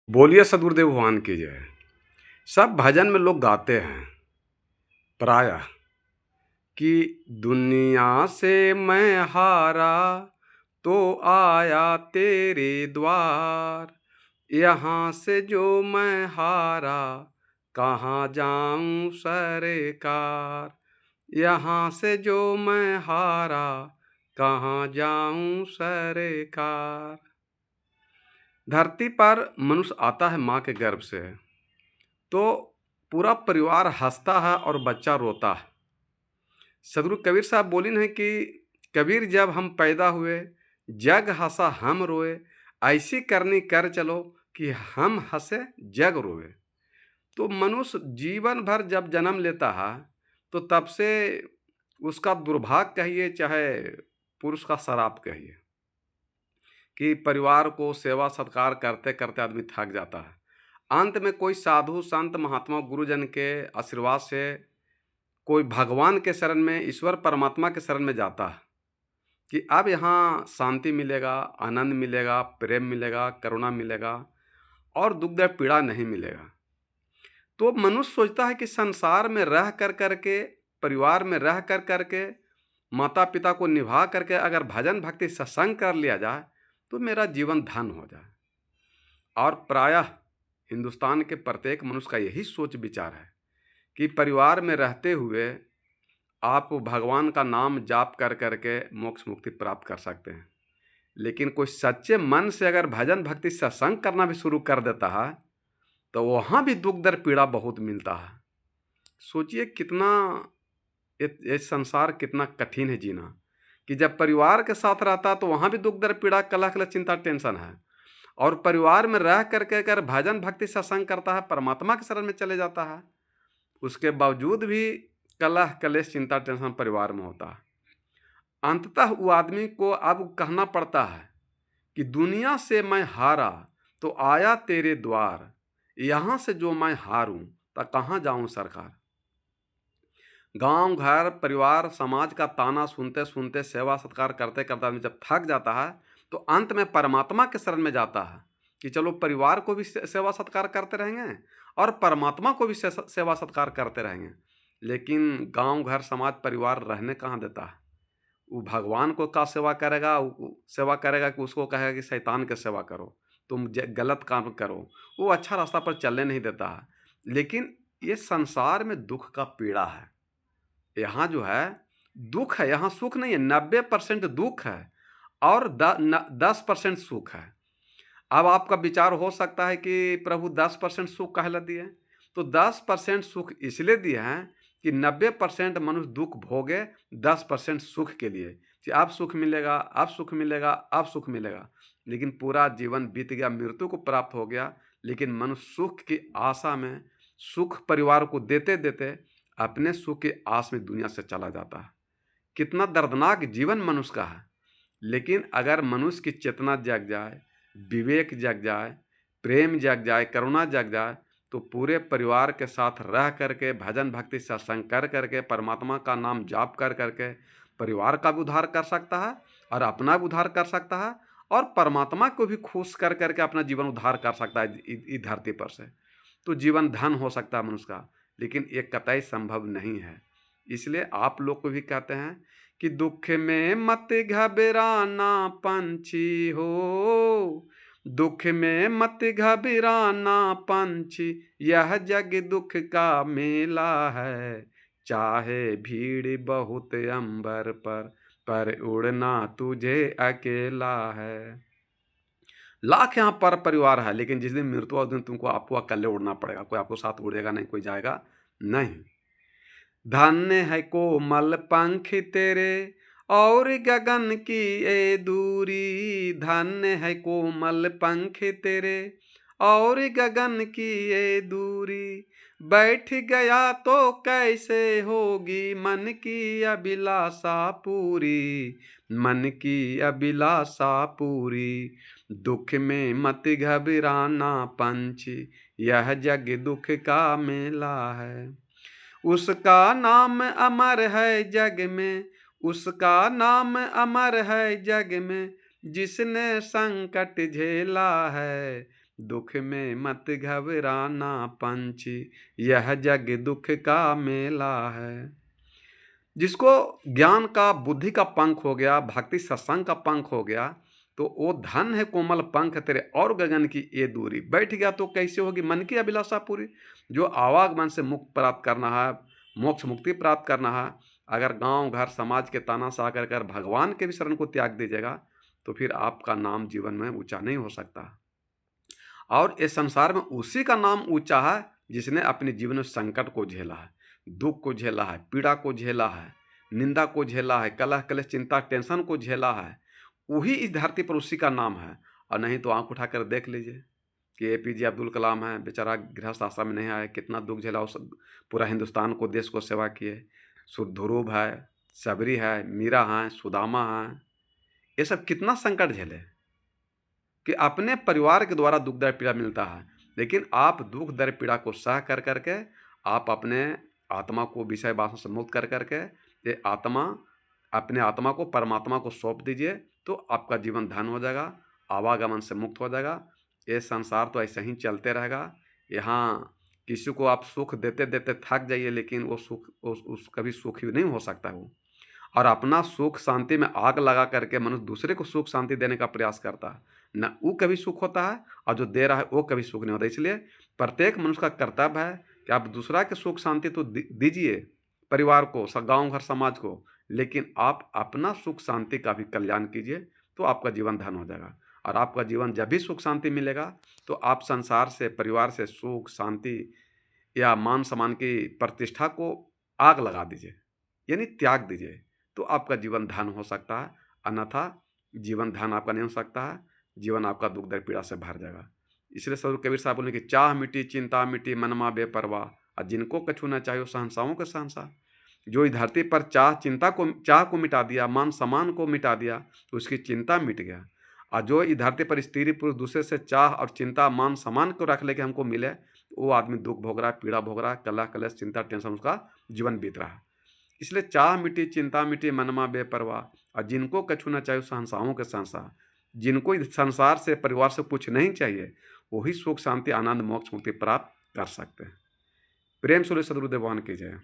बोलिए सद्गुरुदेव भगवान की जय। सब भजन में लोग गाते हैं प्रायः कि दुनिया से मैं हारा तो आया तेरे द्वार। यहाँ से जो मैं हारा कहाँ जाऊँ सरकार। यहाँ से जो मैं हारा कहाँ जाऊँ सरकार। धरती पर मनुष्य आता है माँ के गर्भ से, तो पूरा परिवार हंसता है और बच्चा रोता है। सदगुरु कबीर साहब बोली हैं कि कबीर जब हम पैदा हुए, जग हंसा हम रोए, ऐसी करनी कर चलो कि हम हंसे जग रोए। तो मनुष्य जीवन भर जब जन्म लेता है, तो तब से उसका दुर्भाग्य कहिए चाहे पुरुष का श्राप कहिए कि परिवार को सेवा सत्कार करते करते आदमी थक जाता है। अंत में कोई साधु संत महात्मा गुरुजन के आशीर्वाद से कोई भगवान के शरण में, ईश्वर परमात्मा के शरण में जाता है कि अब यहाँ शांति मिलेगा, आनंद मिलेगा, प्रेम मिलेगा, करुणा मिलेगा और दुख दर्द पीड़ा नहीं मिलेगा। तो मनुष्य सोचता है कि संसार में रह कर करके, परिवार में रह कर करके, माता पिता को निभा करके अगर भजन भक्ति सत्संग कर लिया जाए तो मेरा जीवन धन हो जाए। और प्रायः हिंदुस्तान के प्रत्येक मनुष्य का यही सोच विचार है कि परिवार में रहते हुए आप भगवान का नाम जाप कर करके मोक्ष मुक्ति प्राप्त कर सकते हैं। लेकिन कोई सच्चे मन से अगर भजन भक्ति सत्संग करना भी शुरू कर देता है तो वहाँ भी दुख दर्द पीड़ा बहुत मिलता है। सोचिए कितना ये संसार कितना कठिन है जीना, कि जब परिवार के साथ रहता है तो वहाँ भी दुख दर्द पीड़ा कलह कलह चिंता टेंशन है, और परिवार में रह करके अगर भजन भक्ति सत्संग करता है, परमात्मा के शरण में चले जाता है, उसके बावजूद भी कलह कलेश चिंता टेंशन परिवार में होता है। अंततः वो आदमी को अब कहना पड़ता है कि दुनिया से मैं हारा तो आया तेरे द्वार। यहाँ से जो मैं हारूं तो कहाँ जाऊं सरकार। गांव घर परिवार समाज का ताना सुनते सुनते, सेवा सत्कार करते करते आदमी जब थक जाता है तो अंत में परमात्मा के शरण में जाता है कि चलो परिवार को भी सेवा सत्कार करते रहेंगे और परमात्मा को भी सेवा सत्कार करते रहेंगे। लेकिन गांव घर समाज परिवार रहने कहाँ देता है। वो भगवान को का सेवा करेगा, सेवा करेगा कि उसको कहेगा कि शैतान के सेवा करो, तुम गलत काम करो, वो अच्छा रास्ता पर चलने नहीं देता है। लेकिन ये संसार में दुख का पीड़ा है। यहाँ जो है दुख है, यहाँ सुख नहीं है। 90% दुख है और 10% सुख है। अब आपका विचार हो सकता है कि प्रभु 10% सुख काहे ला दिए। तो 10% सुख इसलिए दिए हैं कि 90% मनुष्य दुख भोगे 10% सुख के लिए, कि अब सुख मिलेगा, अब सुख मिलेगा, अब सुख मिलेगा। लेकिन पूरा जीवन बीत गया, मृत्यु को प्राप्त हो गया, लेकिन मनुष्य सुख की आशा में, सुख परिवार को देते देते अपने सुख की आस में दुनिया से चला जाता है। कितना दर्दनाक जीवन मनुष्य का है। लेकिन अगर मनुष्य की चेतना जग जाए, विवेक जग जाए, प्रेम जग जाए, करुणा जग जाए, तो पूरे परिवार के साथ रह करके भजन भक्ति सत्संग कर करके परमात्मा का नाम जाप कर करके परिवार का भी उद्धार कर सकता है और अपना भी उद्धार कर सकता है और परमात्मा को भी खुश कर करके अपना जीवन उद्धार कर सकता है इस धरती पर से। तो जीवन धन हो सकता है मनुष्य का, लेकिन ये कतई संभव नहीं है। इसलिए आप लोग को भी कहते हैं कि दुख में मत घबराना पंछी हो, दुख में मत घबराना पंछी, यह जग दुख का मेला है। चाहे भीड़ बहुत अंबर पर उड़ना तुझे अकेला है। लाख यहाँ पर परिवार है, लेकिन जिस दिन मृत्यु उस दिन तुमको आपको अकेले उड़ना पड़ेगा। कोई आपको साथ उड़ेगा नहीं, कोई जाएगा नहीं। धन्य है कोमल पंख तेरे और गगन की ये दूरी, धन्य है कोमल पंख तेरे और गगन की ये दूरी। बैठ गया तो कैसे होगी मन की अभिलाषा पूरी, मन की अभिलाषा पूरी। दुख में मत घबराना पंछी, यह जग दुख का मेला है। उसका नाम अमर है जग में, उसका नाम अमर है जग में, जिसने संकट झेला है। दुख में मत घबराना पंछी, यह जग दुख का मेला है। जिसको ज्ञान का, बुद्धि का पंख हो गया, भक्ति सत्संग का पंख हो गया, तो वो धन है कोमल पंख तेरे और गगन की ये दूरी। बैठ गया तो कैसे होगी मन की अभिलाषा पूरी। जो आवागमन से मुक्त प्राप्त करना है, मोक्ष मुक्ति प्राप्त करना है, अगर गांव घर समाज के तानाशाह कर भगवान के भी शरण को त्याग दीजिएगा, तो फिर आपका नाम जीवन में ऊंचा नहीं हो सकता। और इस संसार में उसी का नाम ऊंचा है जिसने अपने जीवन में संकट को झेला है, दुख को झेला है, पीड़ा को झेला है, निंदा को झेला है, कलह कलेश चिंता टेंशन को झेला है। वही इस धरती पर उसी का नाम है। और नहीं तो आंख उठाकर देख लीजिए कि एपीजे अब्दुल कलाम है, बेचारा गृहस्थ आश्रम में नहीं आया, कितना दुख झेला, उस पूरा हिंदुस्तान को, देश को सेवा किए। ध्रुव है, सबरी है, मीरा हैं, सुदामा हैं, ये सब कितना संकट झेले कि अपने परिवार के द्वारा दुख दर्द पीड़ा मिलता है। लेकिन आप दुख दर्द पीड़ा को सह कर करके आप अपने आत्मा को विषय वासना से मुक्त कर करके ये आत्मा, अपने आत्मा को परमात्मा को सौंप दीजिए, तो आपका जीवन धन हो जाएगा, आवागमन से मुक्त हो जाएगा। ये संसार तो ऐसे ही चलते रहेगा। यहाँ किसी को आप सुख देते देते थक जाइए, लेकिन वो सुख उस कभी सुखी नहीं हो सकता वो। और अपना सुख शांति में आग लगा करके मनुष्य दूसरे को सुख शांति देने का प्रयास करता है, न वो कभी सुख होता है, और जो दे रहा है वो कभी सुख नहीं होता। इसलिए प्रत्येक मनुष्य का कर्तव्य है कि आप दूसरा के सुख शांति तो दीजिए, परिवार को, गांव घर समाज को, लेकिन आप अपना सुख शांति का भी कल्याण कीजिए, तो आपका जीवन धन हो जाएगा। और आपका जीवन जब भी सुख शांति मिलेगा, तो आप संसार से, परिवार से सुख शांति या मान सम्मान की प्रतिष्ठा को आग लगा दीजिए, यानी त्याग दीजिए, तो आपका जीवन धन हो सकता है। अन्यथा जीवन धन आपका नहीं हो सकता है, जीवन आपका दुख दर्द पीड़ा से भर जाएगा। इसलिए सदगुरु कबीर साहब बोले कि चाह मिटी चिंता मिटी मनमा बेपरवाह, और जिनको कछु न चाहिए शहंशाहों के शहंशाह। जो इस धरती पर चाह को मिटा दिया, मान सम्मान को मिटा दिया, तो उसकी चिंता मिट गया। और जो इस धरती पर स्त्री पुरुष दूसरे से चाह और चिंता मान सम्मान को रख ले कि हमको मिले, वो आदमी दुख भोग रहा है, पीड़ा भोग रहा है, कलह कलेश चिंता टेंशन उसका जीवन बीत रहा है। इसलिए चाह मिटी चिंता मिटी मनमा बेपरवाह, और जिनको कछु न चाहिए शहंशाहों के शहंशाह। जिनको इस संसार से, परिवार से कुछ नहीं चाहिए, वही सुख शांति आनंद मोक्ष मुक्ति प्राप्त कर सकते हैं। प्रेम सुरे सदगुरुदेव भगवान की जय।